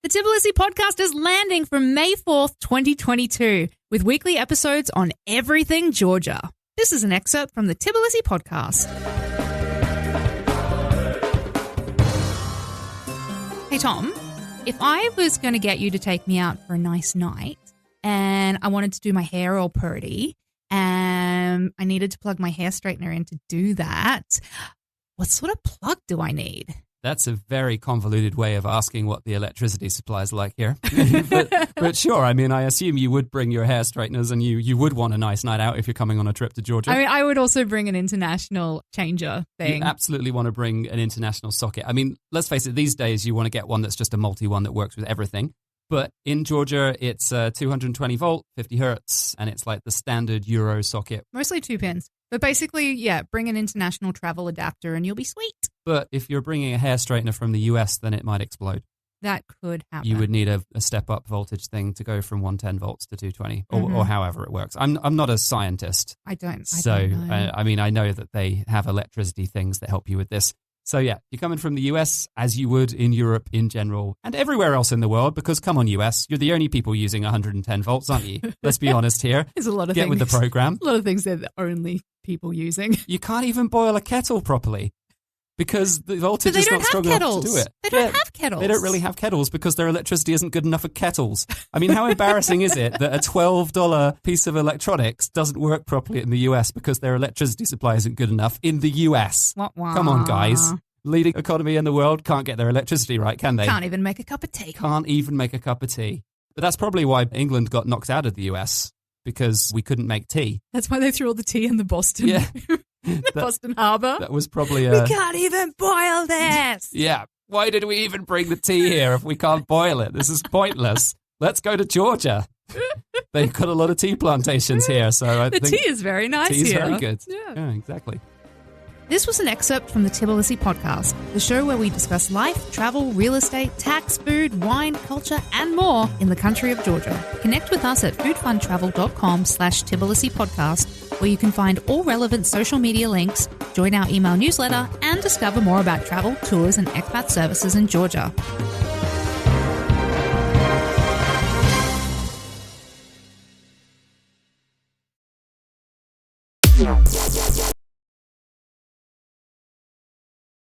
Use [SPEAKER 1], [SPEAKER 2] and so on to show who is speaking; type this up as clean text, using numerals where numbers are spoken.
[SPEAKER 1] The Tbilisi Podcast is landing from May 4th, 2022, with weekly episodes on everything Georgia. This is an excerpt from the Tbilisi Podcast. Hey, Tom, if I was going to get you to take me out for a nice night and I wanted to do my hair all pretty and I needed to plug my hair straightener in to do that, what sort of plug do I need?
[SPEAKER 2] That's a very convoluted way of asking what the electricity supply is like here. but sure, I mean, I assume you would bring your hair straighteners and you would want a nice night out if you're coming on a trip to Georgia.
[SPEAKER 1] I mean, I would also bring an international changer thing.
[SPEAKER 2] You absolutely want to bring an international socket. I mean, let's face it, these days you want to get one that's just a multi-one that works with everything. But in Georgia, it's 220 volt, 50 hertz, and it's like the standard Euro socket.
[SPEAKER 1] Mostly 2 pins. But basically, yeah, bring an international travel adapter and you'll be sweet.
[SPEAKER 2] But if you're bringing a hair straightener from the US, then it might explode.
[SPEAKER 1] That could happen.
[SPEAKER 2] You would need a step-up voltage thing to go from 110 volts to 220, or however it works. I'm not a scientist.
[SPEAKER 1] I don't
[SPEAKER 2] know. I mean, I know that they have electricity things that help you with this. So yeah, you're coming from the US as you would in Europe in general and everywhere else in the world because, come on, US, you're the only people using 110 volts, aren't you? Let's be honest here.
[SPEAKER 1] There's a lot of
[SPEAKER 2] Get
[SPEAKER 1] things.
[SPEAKER 2] with the program.
[SPEAKER 1] A lot of things they're the only people using.
[SPEAKER 2] You can't even boil a kettle properly because the voltage is not strong enough to do it.
[SPEAKER 1] They don't have kettles.
[SPEAKER 2] They don't really have kettles because their electricity isn't good enough for kettles. I mean, how embarrassing is it that a $12 piece of electronics doesn't work properly in the US because their electricity supply isn't good enough in the US? Come on, guys. Leading economy in the world can't get their electricity right, can they?
[SPEAKER 1] Can't even make a cup of tea.
[SPEAKER 2] Can't even make a cup of tea. But that's probably why England got knocked out of the US, because we couldn't make tea.
[SPEAKER 1] That's why they threw all the tea in the Boston, Boston Harbour.
[SPEAKER 2] That was probably
[SPEAKER 1] we can't even boil this.
[SPEAKER 2] Yeah. Why did we even bring the tea here if we can't boil it? This is pointless. Let's go to Georgia. They've got a lot of tea plantations here, so I think
[SPEAKER 1] the tea is very nice
[SPEAKER 2] here. Tea is
[SPEAKER 1] here.
[SPEAKER 2] very good.
[SPEAKER 1] Yeah,
[SPEAKER 2] exactly.
[SPEAKER 1] This was an excerpt from the Tbilisi Podcast, the show where we discuss life, travel, real estate, tax, food, wine, culture, and more in the country of Georgia. Connect with us at foodfuntravel.com/Tbilisi Podcast, where you can find all relevant social media links, join our email newsletter, and discover more about travel, tours, and expat services in Georgia.